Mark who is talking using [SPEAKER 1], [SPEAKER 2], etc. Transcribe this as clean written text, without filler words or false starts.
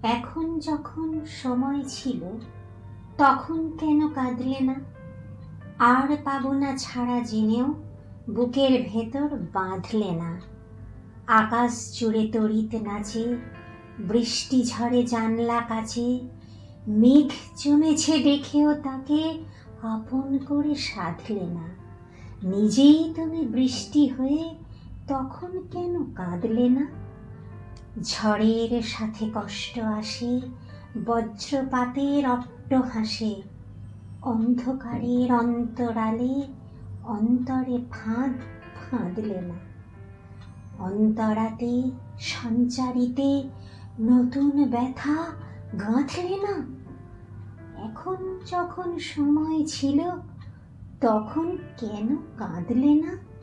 [SPEAKER 1] এখন যখন সময় ছিল তখন কেন কাঁদলে না? আর পাবো না ছাড়া জেনেও বুকের ভেতর বাঁধলে না। আকাশ জুড়ে তড়িৎ নাচে, বৃষ্টি ঝরে জানলা কাছে, মেঘ জমেছে দেখেও তাকে আপন করে সাধলে না। নিজেই তুমি বৃষ্টি হয়ে তখন কেন কাঁদলে না? ঝড়ের সাথে কষ্ট আসে, বজ্রপাতের অট্টহাসে, অন্ধকারের অন্তরালে অন্তরে ফাঁদ ফাঁদলে না। অন্তরাতে সঞ্চারিতে নতুন ব্যথা গাঁথলে না। এখন যখন সময় ছিল তখন কেন কাঁদলে না?